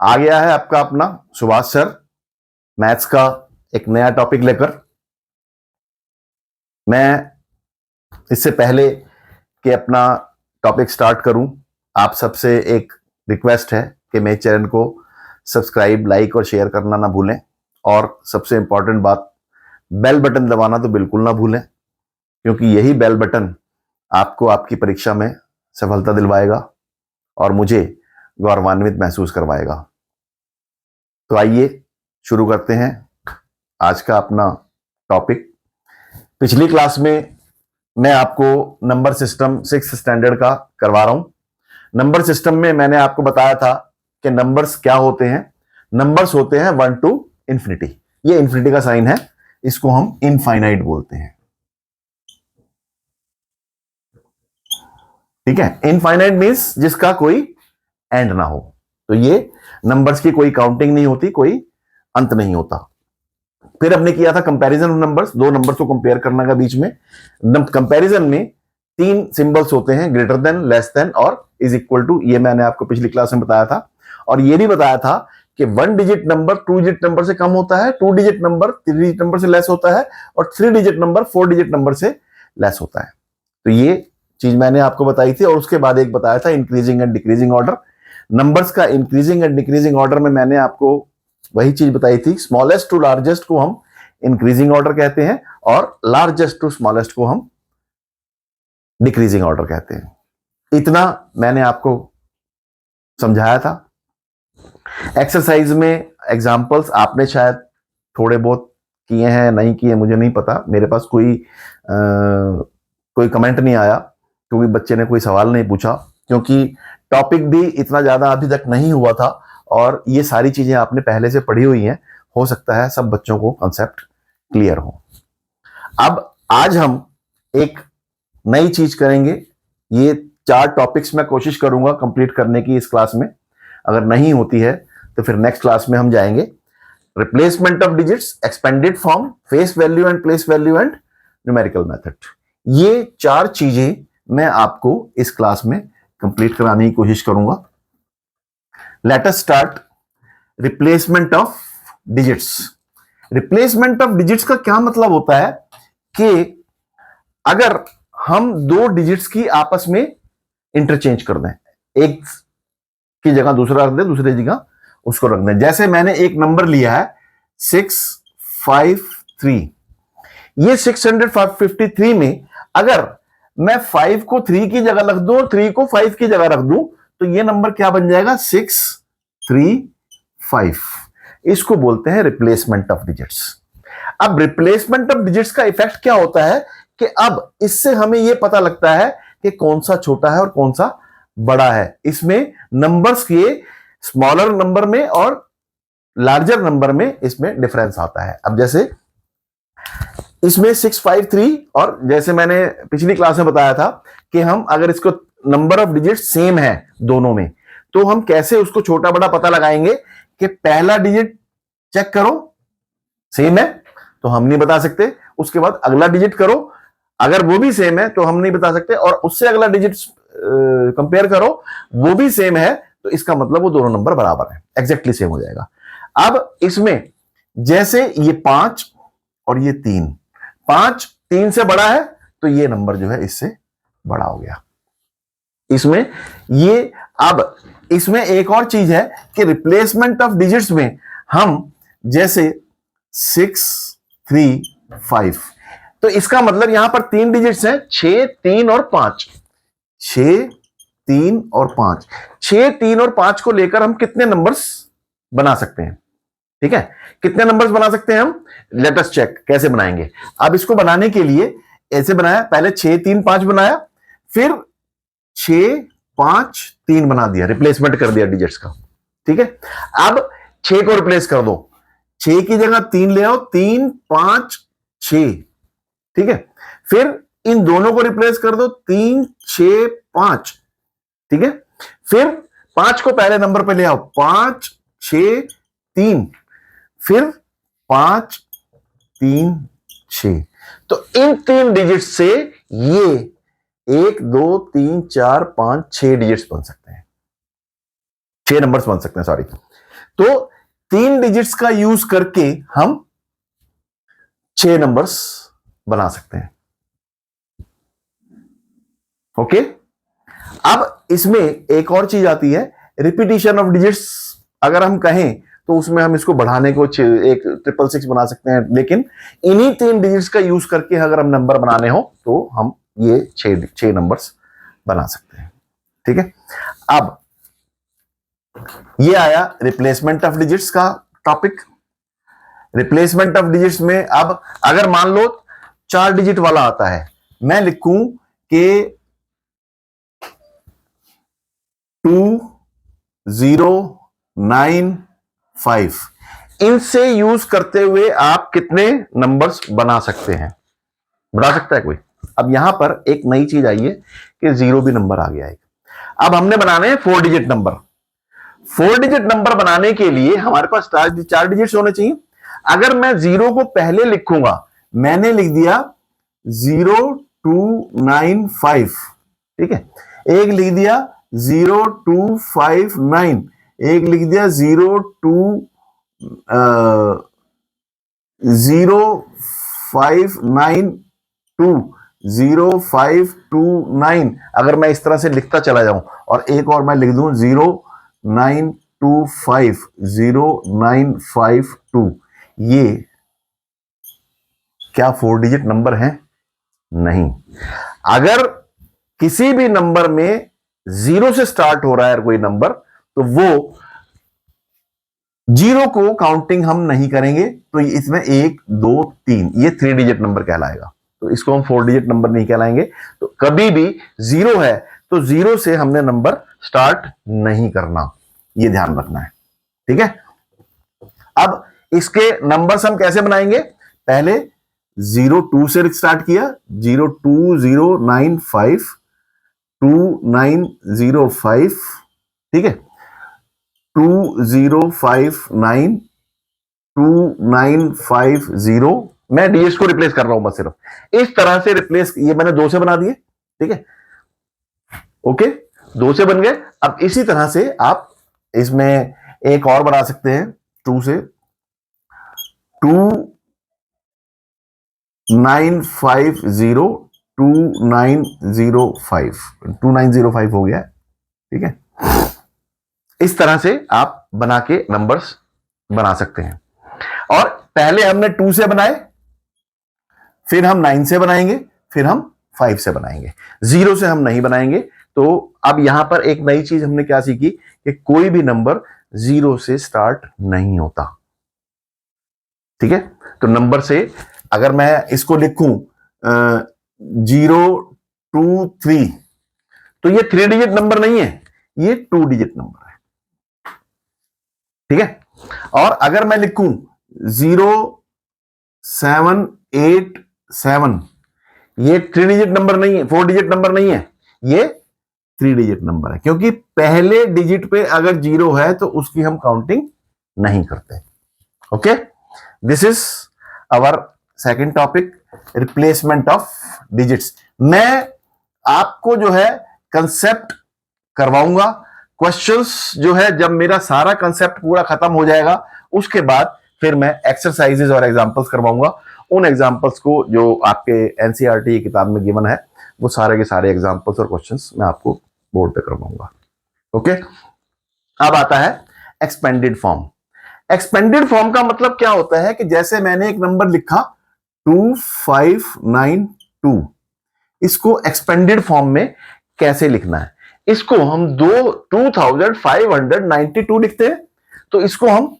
आ गया है आपका अपना सुभाष सर मैथ्स का एक नया टॉपिक लेकर। मैं इससे पहले कि अपना टॉपिक स्टार्ट करूं, आप सबसे एक रिक्वेस्ट है कि मेरे चैनल को सब्सक्राइब, लाइक और शेयर करना ना भूलें। और सबसे इंपॉर्टेंट बात, बेल बटन दबाना तो बिल्कुल ना भूलें, क्योंकि यही बेल बटन आपको आपकी परीक्षा में सफलता दिलवाएगा और मुझे गौरवान्वित महसूस करवाएगा। तो आइए शुरू करते हैं आज का अपना टॉपिक। पिछली क्लास में मैं आपको नंबर सिस्टम 6th स्टैंडर्ड का करवा रहा हूं। नंबर सिस्टम में मैंने आपको बताया था कि नंबर्स क्या होते हैं। नंबर्स होते हैं 1 to इंफिनिटी। ये इंफिनिटी का साइन है, इसको हम इनफाइनाइट बोलते हैं। ठीक है, इनफाइनाइट मींस जिसका कोई एंड ना हो। तो ये नंबर्स की कोई काउंटिंग नहीं होती, कोई अंत नहीं होता। फिर हमने किया था कंपैरिजन ऑफ नंबर्स, दो नंबर्स को कंपेयर करने का बीच में। कंपैरिजन में 3 सिंबल्स होते हैं, ग्रेटर देन, लेस देन और इज इक्वल टू। ये मैंने आपको पिछली क्लास में बताया था। और ये भी बताया था कि 1 डिजिट नंबर 2 डिजिट नंबर से कम होता है, 2 डिजिट नंबर 3 डिजिट नंबर से लेस होता है और 3 डिजिट नंबर 4 डिजिट नंबर से लेस होता है। तो ये चीज मैंने आपको बताई थी। और उसके बाद एक बताया था increasing and decreasing order. Numbers का इंक्रीजिंग एंड डिक्रीजिंग ऑर्डर में मैंने आपको वही चीज बताई थी, स्मॉलेस्ट टू लार्जेस्ट को हम इंक्रीजिंग ऑर्डर कहते हैं और लार्जेस्ट टू स्मॉलेस्ट को हम डिक्रीजिंग ऑर्डर कहते हैं। इतना मैंने आपको समझाया था। एक्सरसाइज में एग्जांपल्स आपने शायद थोड़े बहुत किए हैं, नहीं किए मुझे नहीं पता। मेरे पास कोई कमेंट नहीं आया, क्योंकि बच्चे ने कोई सवाल नहीं पूछा, क्योंकि टॉपिक भी इतना ज्यादा अभी तक नहीं हुआ था और ये सारी चीजें आपने पहले से पढ़ी हुई हैं। हो सकता है सब बच्चों को कॉन्सेप्ट क्लियर हो। अब आज हम एक नई चीज करेंगे। ये 4 टॉपिक्स मैं कोशिश करूंगा कंप्लीट करने की इस क्लास में। अगर नहीं होती है तो फिर नेक्स्ट क्लास में हम जाएंगे replacement of digits, expanded form, face value and place value and numerical method. ये 4 चीजें मैं आपको इस क्लास में कंप्लीट कराने की कोशिश करूंगा। Let us start replacement of digits. Replacement of digits का क्या मतलब होता है कि अगर हम 2 डिजिट्स की आपस में इंटरचेंज कर दें, एक की जगह दूसरा रख दें, दूसरी जगह उसको रख दें। जैसे मैंने एक नंबर लिया है 653। ये 653 में अगर मैं 5 को 3 की जगह रख दूं और 3 को 5 की जगह रख दूं तो ये नंबर क्या बन जाएगा? 635। इसको बोलते हैं रिप्लेसमेंट ऑफ डिजिट्स। अब रिप्लेसमेंट ऑफ डिजिट्स का इफेक्ट क्या होता है कि अब इससे हमें यह पता लगता है कि कौन सा छोटा है और कौन सा बड़ा है। इसमें नंबर्स के स्मॉलर नंबर में और लार्जर नंबर में इसमें डिफरेंस आता है। अब जैसे इसमें 653 और जैसे मैंने पिछली क्लास में बताया था कि हम अगर इसको नंबर ऑफ डिजिट सेम है दोनों में, तो हम कैसे उसको छोटा बड़ा पता लगाएंगे कि पहला डिजिट चेक करो सेम है तो हम नहीं बता सकते, उसके बाद अगला डिजिट करो, अगर वो भी सेम है तो हम नहीं बता सकते, और उससे अगला डिजिट कंपेयर करो वो भी सेम है तो इसका मतलब वो दोनों नंबर बराबर है, एग्जैक्टली सेम हो जाएगा। अब इसमें जैसे ये 5 और ये 3, 5 3 से बड़ा है तो ये नंबर जो है इससे बड़ा हो गया। इसमें ये अब इसमें एक और चीज है कि रिप्लेसमेंट ऑफ डिजिट्स में हम जैसे 635, तो इसका मतलब यहां पर 3 डिजिट्स हैं, 6 3 और 5। 6 3 और 5, 6 3 और 5 को लेकर हम कितने नंबर्स बना सकते हैं? ठीक है, कितने नंबर्स बना सकते हैं हम? लेट अस चेक कैसे बनाएंगे। अब इसको बनाने के लिए ऐसे बनाया, पहले 6 3 5 बनाया, फिर 6 5 3 बना दिया, रिप्लेसमेंट कर दिया डिजिट्स का। ठीक है, अब 6 को रिप्लेस कर दो, 6 की जगह 3 ले आओ, 3 5 6। ठीक है, फिर इन दोनों को रिप्लेस कर दो, 3 6 5। ठीक है, फिर 5 को पहले नंबर पे ले आओ, 5 6 3, फिर 5 3 6। तो इन 3 डिजिट से ये 1 2 3 4 5 6 डिजिट्स बन सकते हैं, 6 नंबर्स बन सकते हैं, सॉरी। तो 3 डिजिट्स का यूज करके हम 6 नंबर्स बना सकते हैं। ओके, अब इसमें एक और चीज आती है, रिपीटिशन ऑफ डिजिट्स। अगर हम कहें तो उसमें हम इसको बढ़ाने को एक 666 बना सकते हैं, लेकिन इन्हीं 3 डिजिट्स का यूज करके अगर हम नंबर बनाने हो तो हम ये 6 नंबर्स बना सकते हैं। ठीक है, अब ये आया रिप्लेसमेंट ऑफ डिजिट्स का टॉपिक। रिप्लेसमेंट ऑफ डिजिट्स में अब अगर मान लो 4 डिजिट वाला आता है, मैं लिखूं कि 2095, इनसे यूज करते हुए आप कितने नंबर्स बना सकते हैं? बना सकता है कोई? अब यहां पर एक नई चीज आई है कि 0 भी नंबर आ गया है। अब हमने बनाने हैं 4 डिजिट नंबर। 4 डिजिट नंबर बनाने के लिए हमारे पास 4 डिजिट्स होने चाहिए। अगर मैं 0 को पहले लिखूंगा, मैंने लिख दिया 0295, ठीक है, एक लिख दिया 0259, एक लिख दिया 0529। अगर मैं इस तरह से लिखता चला जाऊं और एक और मैं लिख दूं 09250952, ये क्या 4 डिजिट नंबर है? नहीं। अगर किसी भी नंबर में 0 से स्टार्ट हो रहा है कोई नंबर, तो वो 0 को काउंटिंग हम नहीं करेंगे, तो इसमें 1 2 3 ये 3 डिजिट नंबर कहलाएगा, तो इसको हम 4 डिजिट नंबर नहीं कहलाएंगे। तो कभी भी 0 है तो 0 से हमने नंबर स्टार्ट नहीं करना, ये ध्यान रखना है। ठीक है, अब इसके नंबर्स हम कैसे बनाएंगे? पहले 02 से स्टार्ट किया, 02095 2905, ठीक है, 2059 2950। मैं डीएस को रिप्लेस कर रहा हूं बस, सिर्फ इस तरह से रिप्लेस। ये मैंने 2 से बना दिए, ठीक है, ओके, 2 से बन गए। अब इसी तरह से आप इसमें एक और बना सकते हैं 2 से, 2950 2905 हो गया, ठीक है। इस तरह से आप बना के नंबर्स बना सकते हैं। और पहले हमने 2 से बनाए, फिर हम 9 से बनाएंगे, फिर हम 5 से बनाएंगे, 0 से हम नहीं बनाएंगे। तो अब यहां पर एक नई चीज हमने क्या सीखी कि कोई भी नंबर 0 से स्टार्ट नहीं होता। ठीक है, तो नंबर से अगर मैं इसको लिखूं 023, तो ये 3 डिजिट नंबर नहीं है, ये 2 डिजिट नंबर है। ठीक है, और अगर मैं लिखूं 0787, ये 3 डिजिट नंबर नहीं है, 4 डिजिट नंबर नहीं है, ये 3 डिजिट नंबर है, क्योंकि पहले डिजिट पे अगर 0 है तो उसकी हम काउंटिंग नहीं करते। Okay, this is our second topic, replacement of digits. मैं आपको जो है कंसेप्ट करवाऊंगा, क्वेश्चंस जो है जब मेरा सारा कंसेप्ट पूरा खत्म हो जाएगा उसके बाद फिर मैं एक्सरसाइजेज और एग्जांपल्स करवाऊंगा। उन एग्जांपल्स को जो आपके एनसीईआरटी की किताब में गिवन है, वो सारे के सारे एग्जांपल्स और क्वेश्चंस मैं आपको बोर्ड पे करवाऊंगा। ओके, अब आता है एक्सपेंडेड फॉर्म। एक्सपेंडेड फॉर्म का मतलब क्या होता है कि जैसे मैंने एक नंबर लिखा 2592, इसको एक्सपेंडेड फॉर्म में कैसे लिखना है? इसको हम 2592 लिखते हैं, तो इसको हम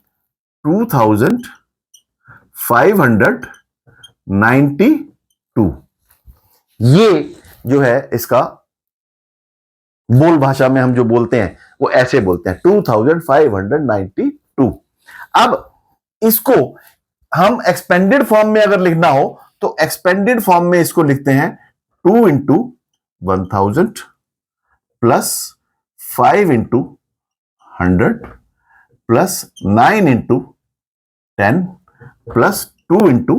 2592, ये जो है इसका बोल भाषा में हम जो बोलते हैं वो ऐसे बोलते हैं 2592। अब इसको हम एक्सपेंडेड फॉर्म में अगर लिखना हो तो एक्सपेंडेड फॉर्म में इसको लिखते हैं 2 into 1000 plus 5 into 100 plus 9 into 10 plus 2 into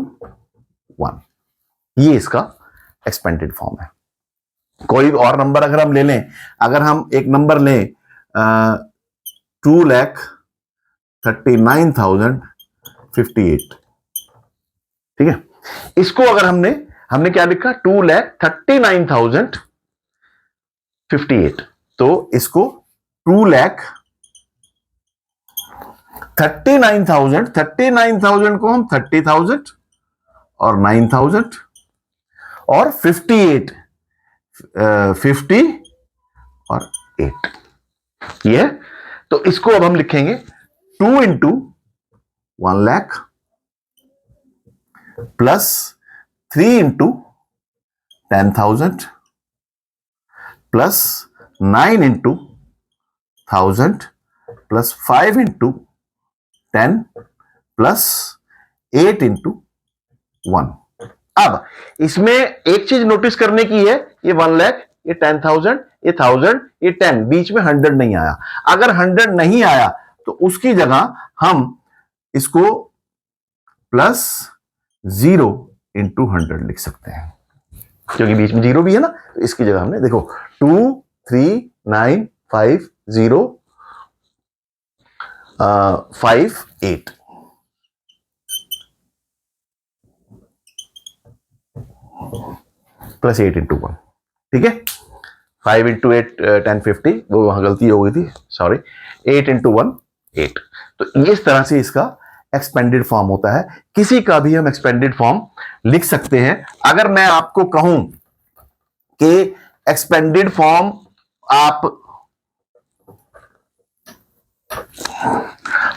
1। ये इसका एक्सपेंडेड फॉर्म है। कोई और नंबर अगर हम ले लें, अगर हम एक नंबर लें 2,00,000 39,058। ठीक है, इसको अगर हमने क्या लिखा, 2,39,058, तो इसको 2,39,000 को हम 30,000 और 9,000 और 58 50 और 8 ये, तो इसको अब हम लिखेंगे 2 into 1 lakh plus 3 into 10,000 plus 9 into 1,000 plus 5 into 10 plus 8 into 1। अब इसमें एक चीज नोटिस करने की है, ये 1 लाख, ये 10,000, ये 1,000, ये 10, बीच में 100 नहीं आया। अगर 100 नहीं आया तो उसकी जगह हम इसको प्लस 0 इंटू 100 लिख सकते हैं, क्योंकि बीच में 0 भी है ना, तो इसकी जगह हमने देखो 2 3 9 5 0 5 8 प्लस 8 इंटू 1। ठीक है, 5 इंटू 8 10 50, वो वहां गलती हो गई थी, सॉरी। 8 इंटू 1 8। तो इस तरह से इसका एक्सपेंडेड फॉर्म होता है। किसी का भी हम एक्सपेंडेड फॉर्म लिख सकते हैं। अगर मैं आपको कहूं कि एक्सपेंडेड फॉर्म आप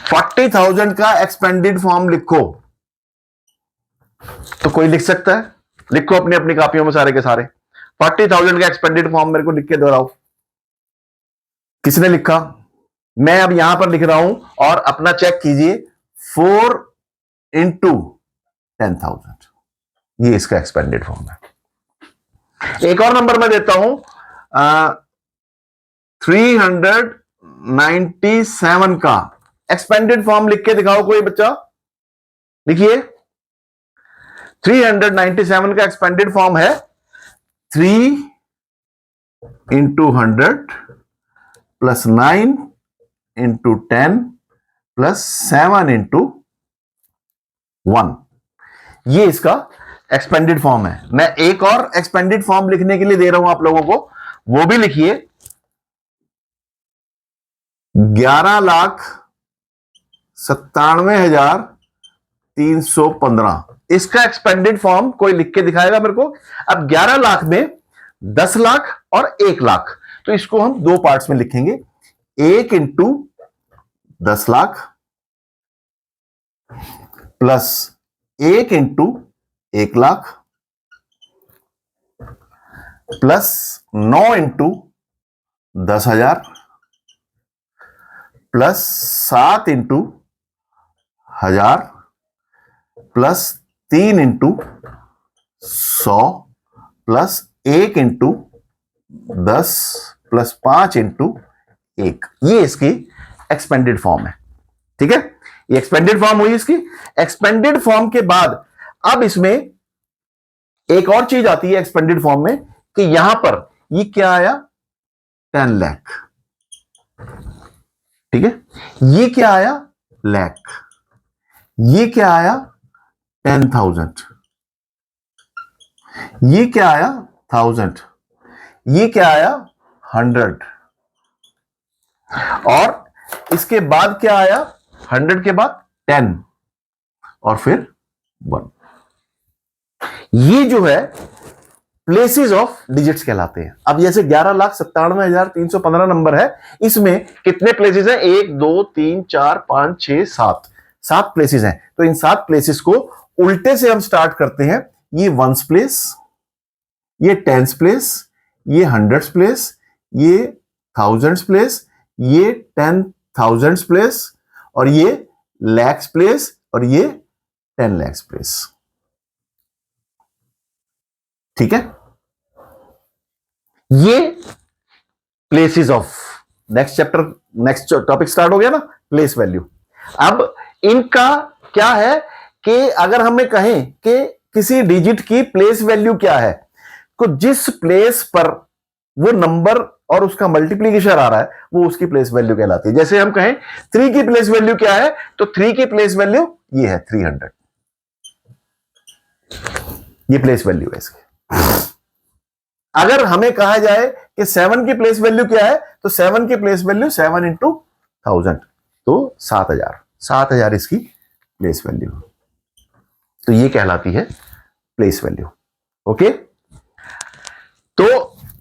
40,000 का एक्सपेंडेड फॉर्म लिखो, तो कोई लिख सकता है? लिखो अपनी अपनी कॉपियों में सारे के सारे 40,000 का एक्सपेंडेड फॉर्म मेरे को लिख के दोहराओ। किसने लिखा? मैं अब यहां पर लिख रहा हूं और अपना चेक कीजिए, 4 इंटू 10,000, ये इसका एक्सपेंडेड फॉर्म है। एक और नंबर मैं देता हूं, 397 का एक्सपेंडेड फॉर्म लिख के दिखाओ कोई बच्चा, लिखिए। 397 का एक्सपेंडेड फॉर्म है 3 into 100 plus 9 into 10 plus 7 into 1, ये इसका एक्सपेंडेड फॉर्म है। मैं एक और एक्सपेंडेड फॉर्म लिखने के लिए दे रहा हूं आप लोगों को, वो भी लिखिए। 11,97,315, इसका एक्सपेंडेड फॉर्म कोई लिख के दिखाएगा मेरे को। अब 11 लाख में 10 लाख और 1 लाख, तो इसको हम दो पार्ट्स में लिखेंगे। 1 into 10 lakh plus 1 into 1 lakh plus 9 into 10,000 plus 7 into 1,000 plus 3 into 100 plus 1 into 10 plus 5 into 1, ये इसकी एक्सपेंडेड फॉर्म है। ठीक है, ये एक्सपेंडेड फॉर्म हुई इसकी। एक्सपेंडेड फॉर्म के बाद अब इसमें एक और चीज आती है एक्सपेंडेड फॉर्म में, कि यहां पर ये क्या आया, 10 लाख। ठीक है, ये क्या आया, लाख। ये क्या आया, 10,000। ये क्या आया, 1,000। ये क्या आया, 100। और इसके बाद क्या आया, 100 के बाद 10 और फिर 1। ये जो है प्लेसेस ऑफ डिजिट्स कहलाते हैं। अब जैसे 11,97,315 नंबर है, इसमें कितने प्लेसेस हैं, 1 2 3 4 5 6 7 प्लेसेस हैं। तो इन 7 प्लेसेस को उल्टे से हम स्टार्ट करते हैं। ये 1s प्लेस, ये 10s प्लेस, ये 100s प्लेस, ये 1000s प्लेस, ये 10,000s प्लेस, और ये lakhs प्लेस, और ये 10 lakhs प्लेस। ठीक है, ये places of, next chapter, next topic start हो गया ना, प्लेस वैल्यू। अब इनका क्या है कि अगर हमें कहें कि किसी डिजिट की प्लेस वैल्यू क्या है, तो जिस प्लेस पर वो नंबर और उसका मल्टीप्लीकेशन आ रहा है, वो उसकी प्लेस वैल्यू कहलाती है। जैसे हम कहें 3 की प्लेस वैल्यू क्या है, तो 3 की प्लेस वैल्यू ये है 300, ये प्लेस वैल्यू है इसकी। अगर हमें कहा जाए कि 7 की प्लेस वैल्यू क्या है, तो 7 की प्लेस वैल्यू 7 इंटू 1000, तो 7000 इसकी प्लेस वैल्यू, तो ये कहलाती है प्लेस वैल्यू। ओके, तो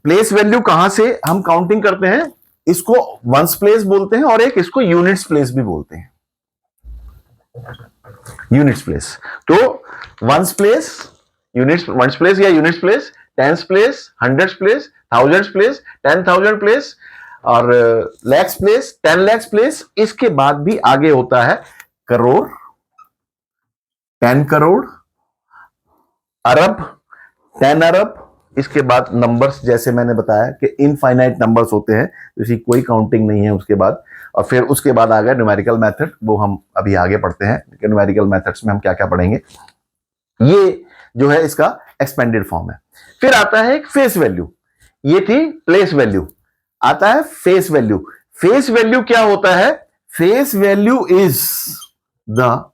प्लेस वैल्यू कहां से हम काउंटिंग करते हैं, इसको वंस प्लेस बोलते हैं और एक इसको यूनिट्स प्लेस भी बोलते हैं, यूनिट्स प्लेस। तो ones place, units, ones place या units place, tens place, hundreds place, thousands place, 10,000 place और लैक्स प्लेस, 10 लैक्स प्लेस। इसके बाद भी आगे होता है करोड़, 10 करोड़, अरब, 10 अरब। इसके बाद नंबर्स, जैसे मैंने बताया कि इनफाइनाइट नंबर्स होते हैं, इसकी कोई काउंटिंग नहीं है उसके बाद। और फिर उसके बाद आ गया न्यूमेरिकल मेथड, वो हम अभी आगे पढ़ते हैं कि न्यूमेरिकल मेथड्स में हम क्या क्या पढ़ेंगे। ये जो है इसका एक्सपेंडेड फॉर्म है। फिर आता है एक फेस वैल्यू, ये थी प्लेस वैल्यू, आता है फेस वैल्यू। फेस वैल्यू क्या होता है, face value is the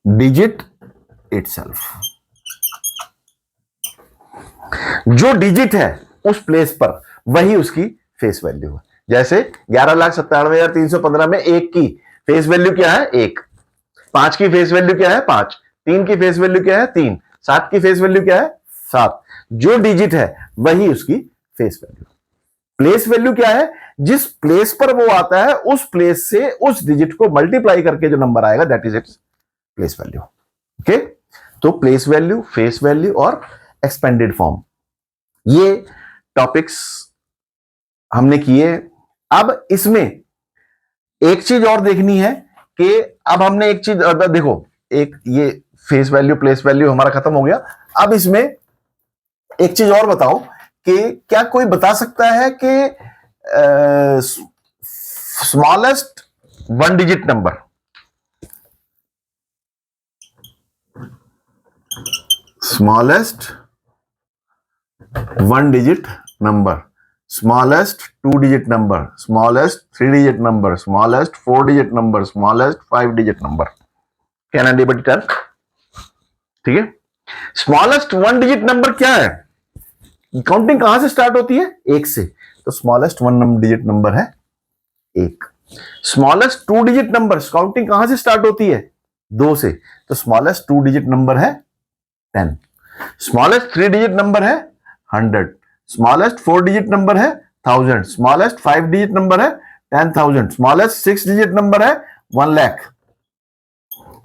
digit itself, जो डिजिट है उस प्लेस पर वही उसकी फेस वैल्यू है। जैसे 11,97,315 में 1 की फेस वैल्यू क्या है, 1, 5 की फेस वैल्यू क्या है, 5, 3 की फेस वैल्यू क्या है, 3, 7 की फेस वैल्यू क्या है, 7। जो डिजिट है वही उसकी फेस वैल्यू। प्लेस वैल्यू क्या है, जिस प्लेस पर वो आता है उस प्लेस से उस डिजिट को मल्टीप्लाई करके जो नंबर आएगा, that is its place value. Okay, तो प्लेस वैल्यू, फेस वैल्यू और एक्सपेंडेड फॉर्म, ये टॉपिक्स हमने किए। अब इसमें एक चीज और देखनी है कि अब हमने एक चीज देखो, एक ये फेस वैल्यू, प्लेस वैल्यू हमारा खत्म हो गया। अब इसमें एक चीज और बताओ कि क्या कोई बता सकता है कि smallest 1 digit number, smallest 1 digit number, smallest 2 digit number, smallest 3 digit number, smallest 4 digit number, smallest 5 digit number, can anybody tell? ठीक है, smallest 1 digit number क्या है, काउंटिंग कहां से स्टार्ट होती है, 1 से, तो smallest 1 digit number है 1। smallest 2 digit number, काउंटिंग कहां से स्टार्ट होती है, 2 से, तो smallest 2 digit number है 10। smallest 3 digit number है 100, स्मॉलेस्ट 4 डिजिट नंबर है 1000, स्मॉलेस्ट 5 डिजिट नंबर है 10,000, स्मॉलेस्ट 6 डिजिट नंबर है 1 लाख।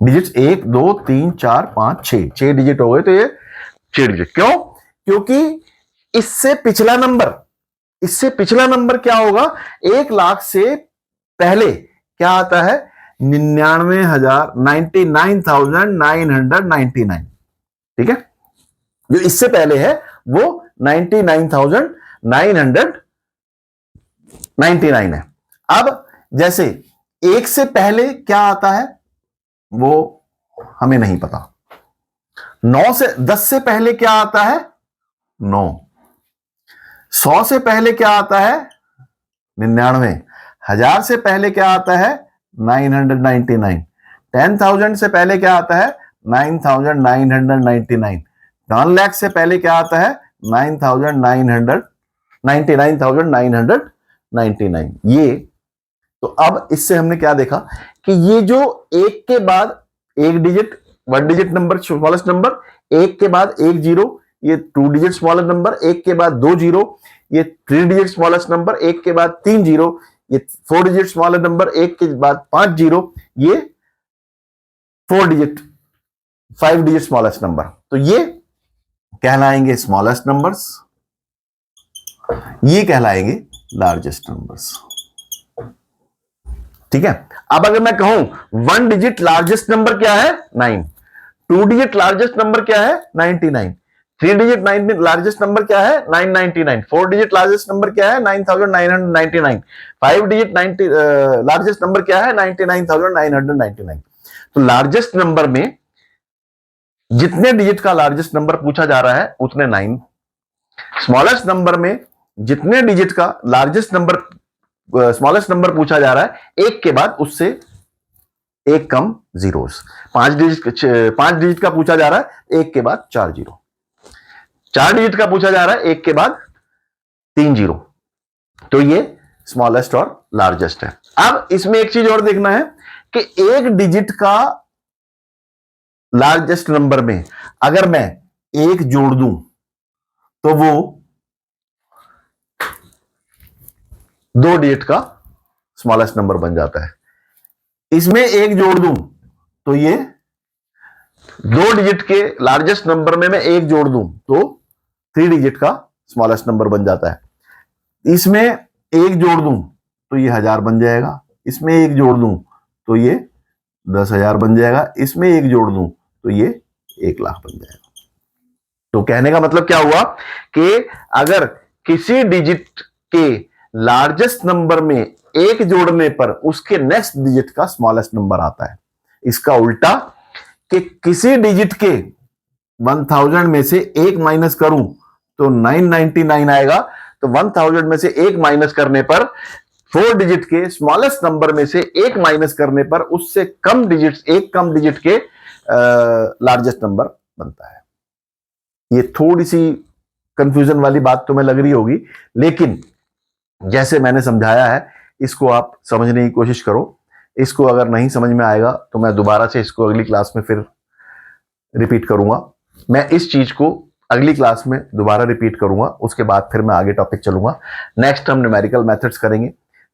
डिजिट्स 1 2 3 4 5 6 डिजिट हो गए, तो ये 6 डिजिट। क्यों, क्योंकि इससे पिछला नंबर क्या होगा, 1 लाख से पहले क्या आता है, 99,000, 99,999। ठीक है, जो इससे पहले है वो 99,999 है। अब जैसे 1 से पहले क्या आता है वो हमें नहीं पता, 10 से पहले क्या आता है, 9, 100 से पहले क्या आता है, 99, 1000 से पहले क्या आता है, 999, 10,000 से पहले क्या आता है, 9,999, 1 लाख से पहले क्या आता है, 99,999। ये तो अब इससे हमने क्या देखा कि ये जो 1 के बाद 1 digit, 1 digit number smallest number, 1 के बाद 1 जीरो, ये 2 डिजिट स्मॉलेस्ट नंबर, 1 के बाद 2 जीरो, ये 3 डिजिट स्मॉलेस्ट नंबर, 1 के बाद 3 जीरो, ये 4 डिजिट स्मॉलेस्ट नंबर, 1 के बाद 5 जीरो, ये 4 डिजिट 5 डिजिट स्मॉलेस्ट नंबर। तो ये कहलाएंगे स्मॉलेस्ट नंबर्स, ये कहलाएंगे लार्जेस्ट नंबर्स। ठीक है, अब अगर मैं कहूं 1 डिजिट लार्जेस्ट नंबर क्या है, 9, 2 डिजिट लार्जेस्ट नंबर क्या है, 99, 3 डिजिट लार्जेस्ट नंबर क्या है, 999, 4 डिजिट लार्जेस्ट नंबर क्या है, 9,999, 5 डिजिट लार्जेस्ट नंबर क्या है, 99,999। तो लार्जेस्ट नंबर में जितने डिजिट का लार्जेस्ट नंबर पूछा जा रहा है उतने 9, स्मॉलेस्ट नंबर में जितने डिजिट का लार्जेस्ट नंबर स्मॉलेस्ट नंबर पूछा जा रहा है, एक के बाद उससे एक कम जीरोस। 5 डिजिट का पूछा जा रहा है, एक के बाद 4 जीरो। 4 डिजिट का पूछा जा रहा है, एक के बाद 3 जीरो। तो ये स्मॉलेस्ट और लार्जेस्ट है। अब इसमें एक चीज और देखना है कि एक डिजिट का लार्जेस्ट नंबर में अगर मैं एक जोड़ दूं तो वो 2 डिजिट का स्मॉलेस्ट नंबर बन जाता है। इसमें एक जोड़ दूं तो ये 2 डिजिट के लार्जेस्ट नंबर में मैं एक जोड़ दूं तो 3 डिजिट का स्मॉलेस्ट नंबर बन जाता है। इसमें एक जोड़ दूं तो ये 1000 बन जाएगा। इसमें एक जोड़ दूं तो ये 10,000 बन जाएगा। इसमें एक जोड़ दूं तो ये 1 लाख बन जाएगा। तो कहने का मतलब क्या हुआ कि अगर किसी डिजिट के लार्जेस्ट नंबर में एक जोड़ने पर उसके नेक्स्ट डिजिट का स्मॉलेस्ट नंबर आता है। इसका उल्टा कि किसी डिजिट के 1000 में से एक माइनस करूं तो 999 आएगा। तो 1000 में से एक माइनस करने पर 4 डिजिट के स्मॉलेस्ट नंबर में से एक माइनस करने पर उससे कम डिजिट के लार्जेस्ट नंबर बनता है। ये थोड़ी सी कंफ्यूजन वाली बात तो मैं लग रही होगी, लेकिन जैसे मैंने समझाया है इसको आप समझने की कोशिश करो। इसको अगर नहीं समझ में आएगा तो मैं दोबारा से इसको अगली क्लास में फिर रिपीट करूंगा। मैं इस चीज को अगली क्लास में दोबारा रिपीट करूंगा, उसके बाद फिर मैं आगे टॉपिक चलूंगा। नेक्स्ट हम न्यूमेरिकल मेथड्स करेंगे।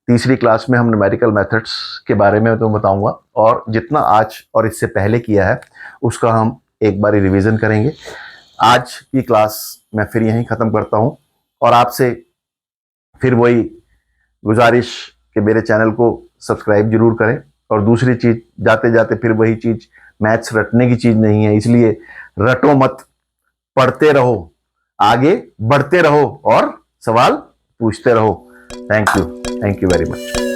तीसरी क्लास में हम न्यूमेरिकल मेथड्स के बारे में तो बताऊंगा, और जितना आज और इससे पहले किया है उसका हम एक बार रिवीजन करेंगे। आज की क्लास मैं फिर यहीं ख़त्म करता हूं और आपसे फिर वही गुजारिश कि मेरे चैनल को सब्सक्राइब जरूर करें। और दूसरी चीज़, जाते जाते फिर वही चीज़, मैथ्स रटने की चीज़ नहीं है, इसलिए रटो मत, पढ़ते रहो, आगे बढ़ते रहो और सवाल पूछते रहो। Thank you very much.